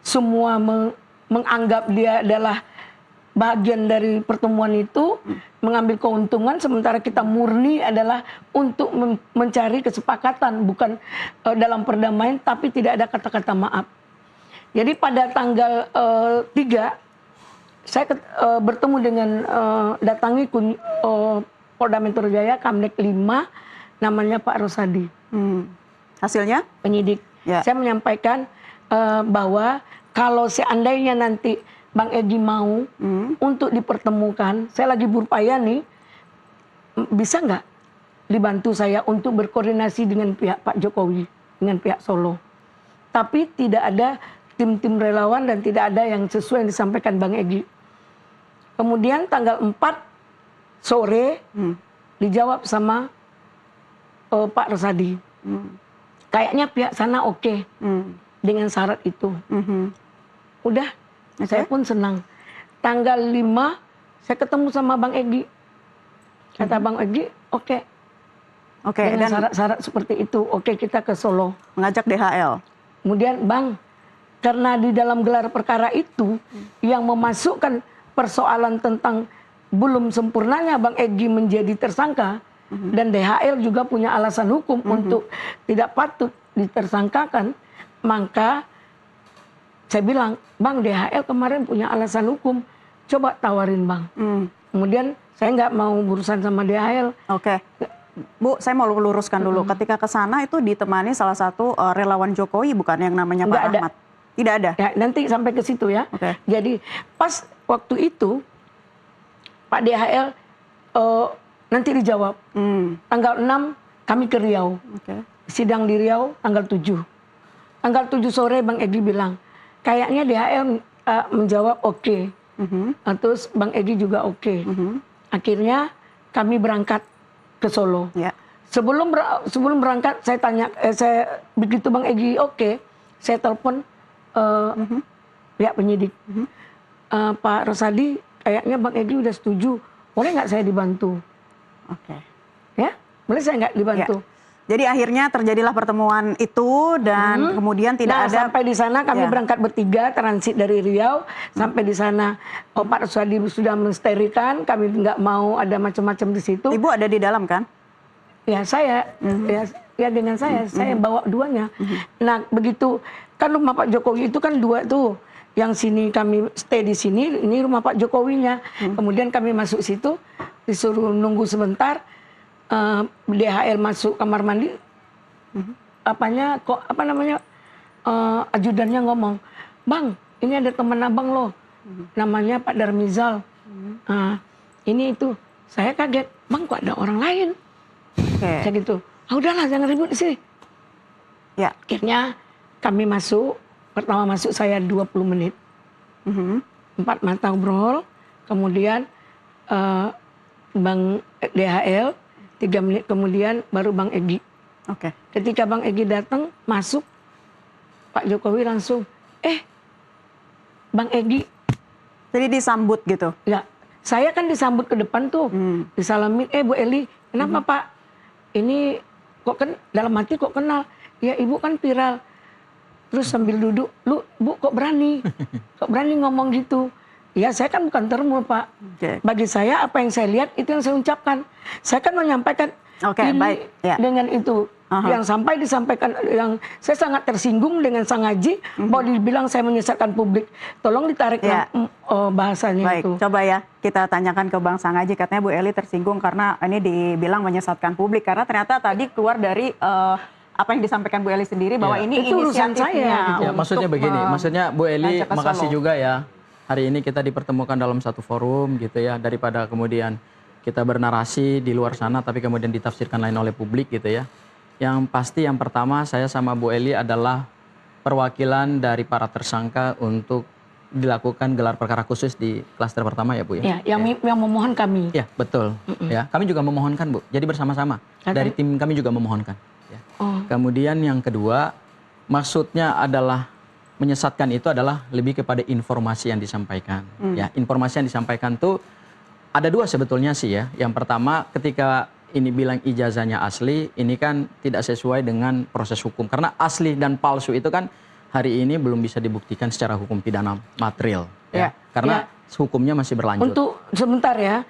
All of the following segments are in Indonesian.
semua menganggap dia adalah bagian dari pertemuan itu, mengambil keuntungan, sementara kita murni adalah untuk mencari kesepakatan, bukan dalam perdamaian, tapi tidak ada kata-kata maaf. Jadi pada tanggal 3, saya bertemu dengan datangi Polda Metro Jaya, Kamnek 5, namanya Pak Rosadi. Hasilnya? Penyidik. Ya. Saya menyampaikan bahwa kalau seandainya nanti Bang Egy mau untuk dipertemukan, saya lagi berupaya nih, bisa nggak dibantu saya untuk berkoordinasi dengan pihak Pak Jokowi, dengan pihak Solo. Tapi tidak ada tim-tim relawan dan tidak ada yang sesuai yang disampaikan Bang Egy. Kemudian tanggal 4 sore dijawab sama Pak Rosadi. Kayaknya pihak sana oke dengan syarat itu. Udah. Saya pun senang. Tanggal 5, saya ketemu sama Bang Egy. Kata Bang Egy, oke. Dengan syarat-syarat seperti itu, oke kita ke Solo. Mengajak DHL. Kemudian, Bang, karena di dalam gelar perkara itu, yang memasukkan persoalan tentang belum sempurnanya Bang Egy menjadi tersangka, dan DHL juga punya alasan hukum untuk tidak patut ditersangkakan, maka saya bilang, Bang, DHL kemarin punya alasan hukum, coba tawarin Bang. Kemudian saya nggak mau berurusan sama DHL. Oke. Bu, saya mau luruskan dulu. Ketika ke sana itu ditemani salah satu relawan Jokowi, bukan yang namanya Pak Ahmad? Tidak ada? Ya, nanti sampai ke situ ya. Jadi pas waktu itu, Pak DHL nanti dijawab. Tanggal 6 kami ke Riau. Sidang di Riau tanggal 7. Tanggal 7 sore Bang Egy bilang, kayaknya DHL menjawab oke. Terus Bang Egy juga oke. Akhirnya kami berangkat ke Solo. Sebelum berangkat saya tanya, begitu Bang Egy oke, saya telepon pihak penyidik. Pak Rosadi, kayaknya Bang Egy udah setuju, boleh nggak saya dibantu? Ya, boleh saya nggak dibantu? Jadi akhirnya terjadilah pertemuan itu dan kemudian tidak ada. Sampai di sana kami berangkat bertiga, transit dari Riau. Sampai di sana Pak Rosadi sudah mensterilkan, kami nggak mau ada macam-macam di situ. Ibu ada di dalam kan? Ya saya, ya dengan saya bawa duanya. Nah begitu, kan rumah Pak Jokowi itu kan 2 tuh. Yang sini kami stay di sini, ini rumah Pak Jokowinya. Kemudian kami masuk situ, disuruh nunggu sebentar. DHL masuk kamar mandi, ajudannya ngomong, Bang, ini ada teman abang loh, namanya Pak Darmizal. Ini itu, saya kaget, Bang kok ada orang lain? Saya gitu, udahlah jangan ribut di sini. Akhirnya kami masuk, pertama masuk saya 20 menit, 4 mata ngobrol, kemudian Bang DHL, 3 menit kemudian baru Bang Egy. Ketika Bang Egy datang, masuk, Pak Jokowi langsung, Bang Egy. Jadi disambut gitu? Ya, saya kan disambut ke depan tuh, disalamin, Bu Eli, kenapa Pak? Ini kok dalam hati kok kenal? Ya Ibu kan viral. Terus sambil duduk, Bu kok berani? Kok berani ngomong gitu? Ya saya kan bukan termul Pak. Bagi saya apa yang saya lihat itu yang saya ucapkan. Saya kan menyampaikan ini dengan itu. Yang sampai disampaikan, yang saya sangat tersinggung dengan Sang Haji, bahwa dibilang saya menyesatkan publik. Tolong ditarik bahasanya itu. Coba ya kita tanyakan ke Bang Sang Haji, katanya Bu Eli tersinggung karena ini dibilang menyesatkan publik. Karena ternyata tadi keluar dari apa yang disampaikan Bu Eli sendiri, bahwa ini inisiatifnya. Ya, maksudnya begini, maksudnya Bu Eli makasih juga ya. Hari ini kita dipertemukan dalam satu forum gitu ya, daripada kemudian kita bernarasi di luar sana tapi kemudian ditafsirkan lain oleh publik gitu ya. Yang pasti yang pertama saya sama Bu Eli adalah perwakilan dari para tersangka untuk dilakukan gelar perkara khusus di klaster pertama ya Bu ya. Ya, yang memohon kami. Ya, betul. Ya, kami juga memohonkan Bu. Jadi bersama-sama dari tim kami juga memohonkan. Ya. Kemudian yang kedua, maksudnya adalah menyesatkan itu adalah lebih kepada informasi yang disampaikan. Ya, informasi yang disampaikan tuh ada 2 sebetulnya sih ya. Yang pertama, ketika ini bilang ijazahnya asli, ini kan tidak sesuai dengan proses hukum. Karena asli dan palsu itu kan hari ini belum bisa dibuktikan secara hukum pidana material, ya. Karena hukumnya masih berlanjut. Untuk sebentar ya,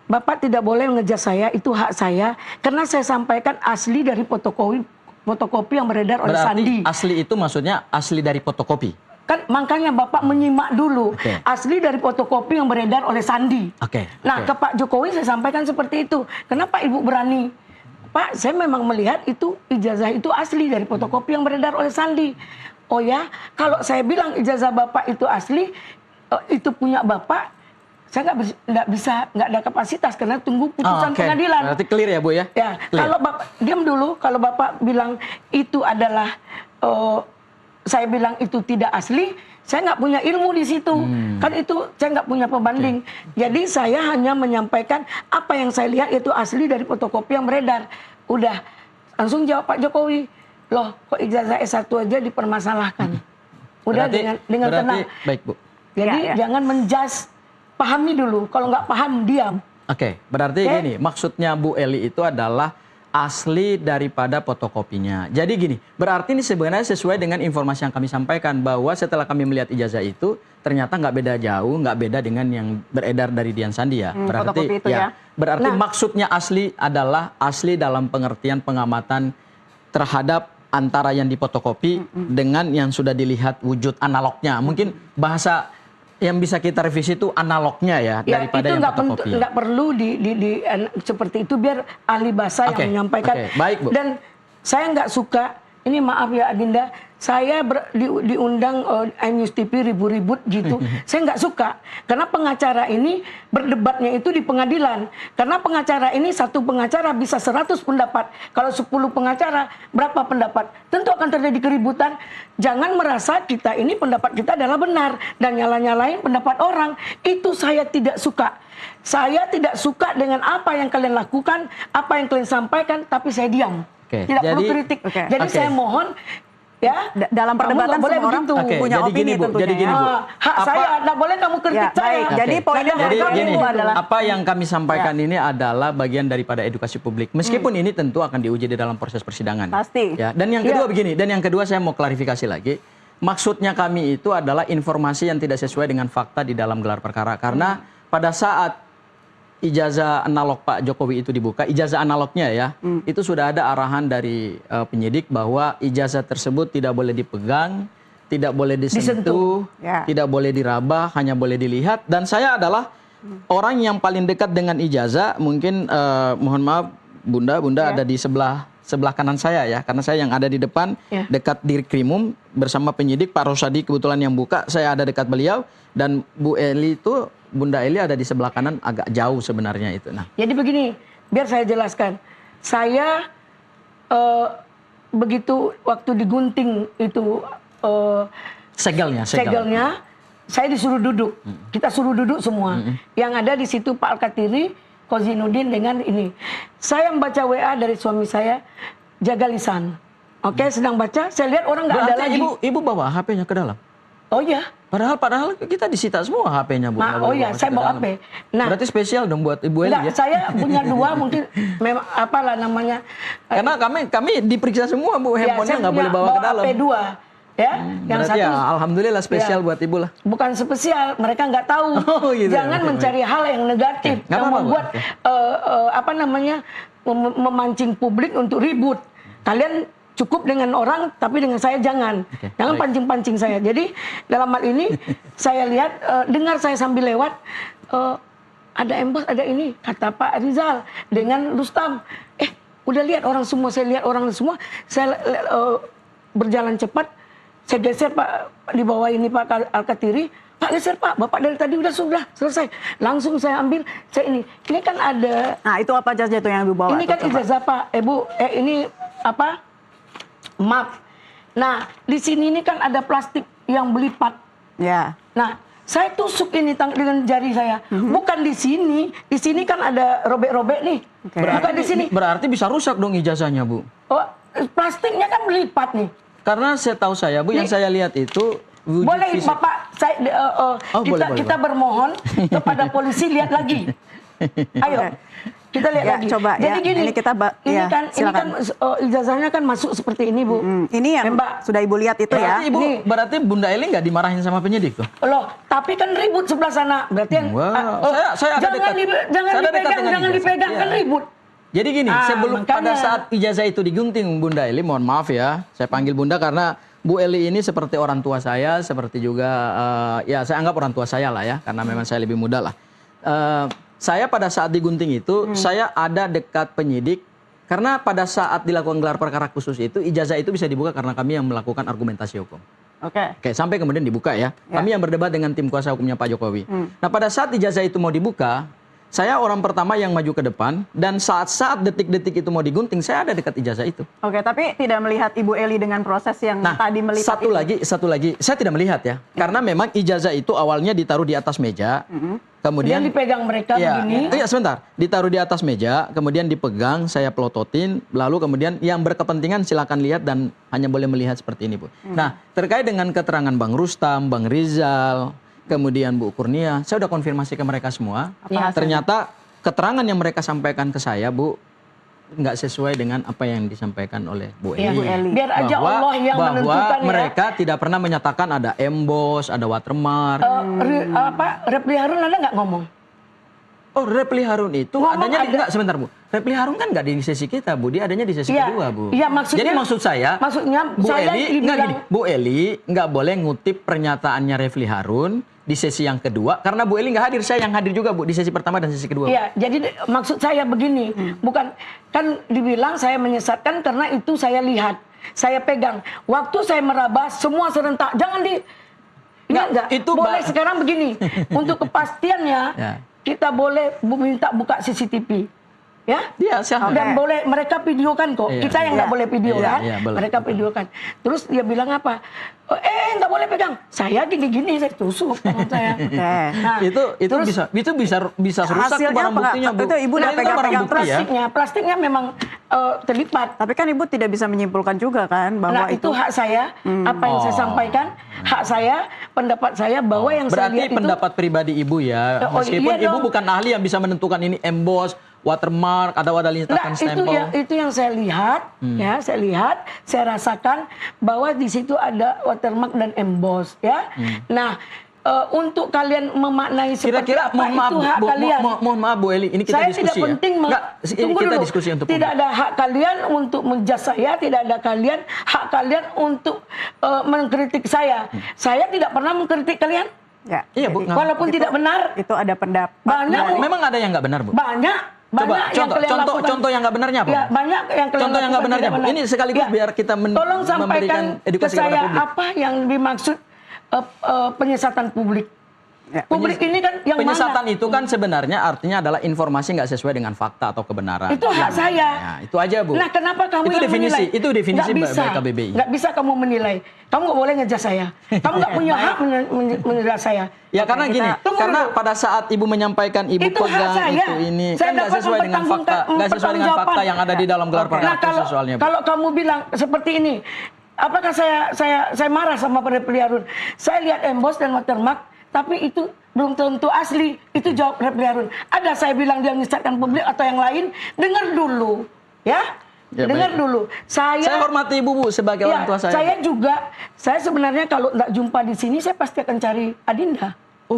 Bapak tidak boleh ngejudge saya, itu hak saya, karena saya sampaikan asli dari fotokopi yang beredar oleh Sandi. Asli itu maksudnya asli dari fotokopi? Kan makanya Bapak menyimak dulu, asli dari fotokopi yang beredar oleh Sandi. Nah, ke Pak Jokowi saya sampaikan seperti itu. Kenapa Ibu berani? Pak, saya memang melihat itu ijazah itu asli dari fotokopi yang beredar oleh Sandi. Oh ya, kalau saya bilang ijazah Bapak itu asli, itu punya Bapak, saya nggak ada kapasitas karena tunggu putusan pengadilan. Berarti clear ya Bu ya? Ya, kalau Bapak diam dulu, kalau Bapak bilang itu adalah saya bilang itu tidak asli, saya nggak punya ilmu di situ. Kan itu saya nggak punya pembanding. Jadi saya hanya menyampaikan apa yang saya lihat itu asli dari fotokopi yang beredar. Udah, langsung jawab Pak Jokowi. Loh, kok ijazah S1 aja dipermasalahkan? Udah dengan tenang. Baik Bu. Jadi jangan menjudge, pahami dulu. Kalau nggak paham, diam. Berarti gini, maksudnya Bu Eli itu adalah asli daripada fotokopinya. Jadi gini, berarti ini sebenarnya sesuai dengan informasi yang kami sampaikan bahwa setelah kami melihat ijazah itu ternyata nggak beda jauh, nggak beda dengan yang beredar dari Dian Sandi ya. Berarti itu ya. Berarti maksudnya asli adalah asli dalam pengertian pengamatan terhadap antara yang difotokopi dengan yang sudah dilihat wujud analognya. Mungkin bahasa yang bisa kita revisi itu analognya ya daripada yang fotokopi. Itu nggak perlu seperti itu, biar ahli bahasa yang menyampaikan. Baik, Bu. Dan saya nggak suka, ini maaf ya Adinda, saya diundang News TV ribut-ribut gitu. Saya nggak suka, karena pengacara ini berdebatnya itu di pengadilan. Karena pengacara ini, satu pengacara bisa 100 pendapat. Kalau 10 pengacara, berapa pendapat? Tentu akan terjadi keributan. Jangan merasa kita ini pendapat kita adalah benar dan nyala-nyalain pendapat orang. Itu saya tidak suka. Saya tidak suka dengan apa yang kalian lakukan, apa yang kalian sampaikan, tapi saya diam. Tidak perlu kritik. Jadi saya mohon, ya, dalam perdebatan semua orang punya opini tentunya. Jadi gini Bu, hak saya, tidak boleh kamu kritik saya. Jadi poinnya dari kami adalah apa yang kami sampaikan ini adalah bagian daripada edukasi publik. Meskipun ini tentu akan diuji di dalam proses persidangan. Pasti. Ya. Dan yang kedua begini, dan yang kedua saya mau klarifikasi lagi. Maksudnya kami itu adalah informasi yang tidak sesuai dengan fakta di dalam gelar perkara. Karena pada saat ijazah analog Pak Jokowi itu dibuka, ijazah analognya ya, itu sudah ada arahan dari penyidik bahwa ijazah tersebut tidak boleh dipegang, tidak boleh disentuh, tidak boleh diraba, hanya boleh dilihat. Dan saya adalah orang yang paling dekat dengan ijazah. Mungkin mohon maaf Bunda ada di sebelah kanan saya ya, karena saya yang ada di depan dekat Dirkrimum bersama penyidik Pak Rosadi kebetulan yang buka, saya ada dekat beliau, dan Bu Eli itu, Bunda Eli ada di sebelah kanan agak jauh sebenarnya itu. Nah, jadi begini, biar saya jelaskan. Saya begitu waktu digunting itu segelnya, saya disuruh duduk. Kita suruh duduk semua. Yang ada di situ Pak Al-Katiri, Kozinuddin dengan ini. Saya membaca WA dari suami saya, jaga lisan. Sedang baca, saya lihat orang nggak ada lagi. Ibu bawa HP-nya ke dalam? Oh iya. Padahal kita disita semua HP-nya Bu. Oh iya, saya bawa HP. Nah, berarti spesial dong buat Ibu Eli ya? Saya punya dua mungkin, memang apalah namanya. Karena kami diperiksa semua Bu, handphonenya nggak boleh bawa ke dalam. HP 2. Ya, yang berarti satu, ya alhamdulillah spesial buat Ibu lah. Bukan spesial, mereka nggak tahu. Gitu. Jangan mencari hal yang negatif, yang membuat memancing publik untuk ribut. Kalian cukup dengan orang, tapi dengan saya jangan. Jangan pancing-pancing saya. Jadi dalam hal ini saya lihat, dengar saya sambil lewat, ada embos, ada ini, kata Pak Rizal dengan Rustam. Udah lihat orang semua, saya lihat orang semua, saya berjalan cepat, saya geser Pak, di bawah ini Pak Al-Katiri, Pak geser Pak, Bapak dari tadi sudah selesai. Langsung saya ambil, saya ini kan ada. Nah itu apa saja tuh yang Ibu bawa? Ini kan ijazah Pak, ini apa? Map. Nah, di sini ini kan ada plastik yang berlipat. Ya. Nah, saya tusuk ini dengan jari saya. Bukan di sini kan ada robek-robek nih. Bukan di sini. Berarti bisa rusak dong ijazahnya Bu. Oh, plastiknya kan berlipat nih. Karena setahu saya Bu, yang saya lihat itu boleh Bapak, kita bermohon kepada polisi lihat lagi. Ayo. Kita lihat Ya, lagi. coba, Jadi ya. gini, Ini kita ini ya, kan silakan. ijazahnya kan masuk seperti ini, Bu. Ini yang Mbak. sudah Ibu lihat itu ya. Berarti Ibu, Nih. berarti Bunda Eli nggak dimarahin sama penyidik tuh? Loh, tapi kan ribut sebelah sana. Berarti yang Wow, saya ada dekat. jangan Saya ada dekat dipegang, dengan jangan ijazah. dipegang kan Iya. ribut. Jadi gini, sebelum makanya. pada saat ijazah itu digunting Bunda Eli, mohon maaf ya, saya panggil Bunda karena Bu Eli ini seperti orang tua saya, seperti juga ya saya anggap orang tua saya lah ya, karena memang saya lebih muda lah. Saya pada saat digunting itu, saya ada dekat penyidik, karena pada saat dilakukan gelar perkara khusus itu, ijazah itu bisa dibuka karena kami yang melakukan argumentasi hukum. Oke. Oke, sampai kemudian dibuka ya. Kami yang berdebat dengan tim kuasa hukumnya Pak Jokowi. Nah, pada saat ijazah itu mau dibuka, saya orang pertama yang maju ke depan, dan saat-saat detik-detik itu mau digunting, saya ada dekat ijazah itu. Oke, tapi tidak melihat Ibu Eli dengan proses yang Nah, tadi melipat satu lagi, saya tidak melihat ya, karena memang ijazah itu awalnya ditaruh di atas meja, kemudian Kemudian dipegang mereka ya, begini. iya sebentar, ditaruh di atas meja, kemudian dipegang, saya pelototin, lalu kemudian yang berkepentingan silakan lihat dan hanya boleh melihat seperti ini, Bu. Nah, terkait dengan keterangan Bang Rustam, Bang Rizal, kemudian Bu Kurnia, saya udah konfirmasi ke mereka semua. Apa hasilnya? Ternyata keterangan yang mereka sampaikan ke saya, Bu, nggak sesuai dengan apa yang disampaikan oleh Bu Ya, Eli. Bu Eli. biar aja Allah yang menentukan bahwa ya. mereka tidak pernah menyatakan ada emboss, ada watermark. Repli Harun ada nggak ngomong? Oh, Repli Harun itu Ngomong adanya ada. enggak sebentar, Bu. Repli Harun kan nggak di sesi kita, Bu. Dia adanya di sesi Iya, kedua, Bu. iya, maksudnya- Jadi maksud saya Bu saya Eli enggak dibilang- gini, Bu Eli nggak boleh ngutip pernyataannya Repli Harun di sesi yang kedua karena Bu Eli nggak hadir, saya yang hadir juga, Bu, di sesi pertama dan sesi kedua. Bu. Iya, jadi maksud saya begini, bukan kan dibilang saya menyesatkan karena itu saya lihat, saya pegang. Waktu saya meraba semua serentak, jangan di ingat nggak? itu Boleh Mbak. sekarang begini, untuk kepastiannya Ya. kita boleh minta buka CCTV, ya? Iya, siapa? Dan boleh mereka videokan kok. Iya. Kita yang nggak Iya. boleh video Iya, kan, iya, boleh. mereka videokan. Terus dia bilang apa? Nggak boleh pegang. Saya gini-gini, saya tusuk tangan saya. Oke. Nah, itu terus- bisa rusak Hasilnya barang apa, Kak? buktinya, Bu. Itu Ibu udah Nah, itu pegang-pegang barang bukti ya. plastiknya memang terlipat. Tapi kan Ibu tidak bisa menyimpulkan juga kan bahwa Nah, itu hak saya, apa yang saya Oh. sampaikan, hak saya, pendapat saya bahwa yang saya Berarti lihat itu pendapat pribadi Ibu ya. Oh, Meskipun iya Ibu dong. bukan ahli yang bisa menentukan ini emboss, watermark, atau ada Nah, lintasan stempel. itu yang saya lihat, ya, saya lihat, saya rasakan bahwa di situ ada watermark dan emboss, ya. Nah, untuk kalian memaknai seperti Kira-kira apa mohon maaf, itu hak kalian. mohon maaf Bu Eli, ini kita Saya diskusi tidak penting ya. Enggak, ini tunggu kita dulu. diskusi untuk tidak publik. ada hak kalian untuk menjudge saya, tidak ada hak kalian untuk mengkritik saya. Saya tidak pernah mengkritik kalian, ya. Iya, Bu. Jadi, Nggak- walaupun tidak benar. itu ada pendapat. Banyak, Bu. Memang ada yang nggak benar, Bu? Banyak Coba yang kalian lakukan. contoh yang nggak benarnya apa? Ya, banyak yang kalian Contoh yang nggak lakukan benarnya, tidak Bu. Ini sekaligus biar kita tolong sampaikan memberikan edukasi ke kepada saya publik. apa yang dimaksud penyesatan publik. Ya, Publik ini kan yang Penyesatan mana? itu kan sebenarnya artinya adalah informasi nggak sesuai dengan fakta atau kebenaran. Itu hak saya. Ya, itu aja, Bu. Nah, kenapa kamu Itu yang definisi, menilai? itu definisi Nggak bisa. KBBI. Nggak bisa kamu menilai. Kamu nggak boleh ngejas saya. Kamu nggak punya hak menilai saya. Ya karena kita- gini, Tunggu karena dulu. pada saat Ibu menyampaikan Ibu Itu hak pegang saya. itu ini Saya kan nggak dapat sesuai dengan fakta, nggak sesuai dengan fakta yang ada di dalam gelar Oke. perkara Nah, kalau khusus soalnya, Bu. kalau kamu bilang seperti ini, apakah saya marah sama Repli Harun? Saya lihat emboss dan watermark, tapi itu belum tentu asli. Itu jawab Repli Harun. Ada saya bilang dia menyesatkan publik atau yang lain? Dengar dulu, ya. Ya, Dengar baik. dulu. Saya hormati Ibu, Bu, sebagai orang tua saya. Saya juga, saya sebenarnya kalau nggak jumpa di sini, saya pasti akan cari Adinda.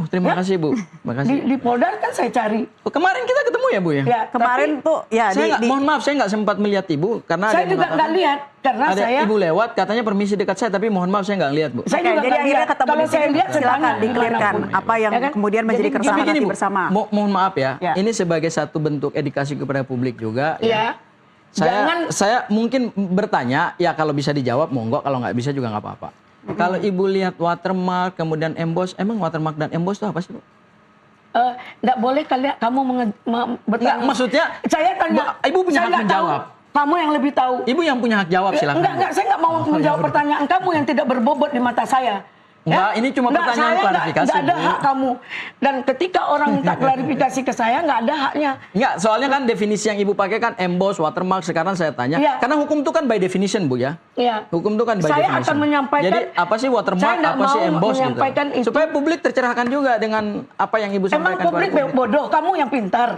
Terima Ya. kasih, Bu. Terima kasih. Di Polda kan saya cari. Kemarin kita ketemu ya, Bu ya? Ya, Kemarin tapi tuh ya Saya mohon maaf, saya nggak sempat melihat Ibu karena ada saya yang juga nggak mengatakan- lihat karena ada saya Ibu lewat katanya permisi dekat saya, tapi mohon maaf saya nggak lihat, Bu. saya Oke, juga jadi nggak akhirnya lihat. ketemu Kalau di saya sini, lihat silakan setanya dikelirkan dimanapun. apa yang Ya kan? kemudian menjadi Jadi keresahan Tapi gini, hati Bu, bersama. mohon maaf ya, Ya. ini sebagai satu bentuk edukasi kepada publik juga. Ya. Jangan Saya mungkin bertanya, ya kalau bisa dijawab monggo, kalau nggak bisa juga nggak apa-apa. Kalau Ibu lihat watermark, kemudian emboss, emang watermark dan emboss itu apa sih, Bu? nggak boleh kamu bertanya. Nggak, maksudnya, saya tanya. Ibu punya saya hak nggak tahu. menjawab. Kamu yang lebih tahu. Ibu yang punya hak jawab, silakan. Enggak, saya nggak mau menjawab pertanyaan kamu yang tidak berbobot di mata saya. Enggak, ini cuma pertanyaan saya klarifikasi, nggak ada Bu. hak kamu. Dan ketika orang minta klarifikasi ke saya, nggak ada haknya. Enggak, soalnya kan definisi yang Ibu pakai kan emboss, watermark. Sekarang saya tanya, Iya. karena hukum itu kan by definition, Bu ya. Iya. Hukum itu kan by Saya definition. akan menyampaikan. Jadi apa sih Saya watermark, nggak apa sih mau emboss menyampaikan gitu. itu. Supaya publik tercerahkan juga dengan apa yang Ibu Emang sampaikan kepada publik publik. bodoh, kamu yang pintar.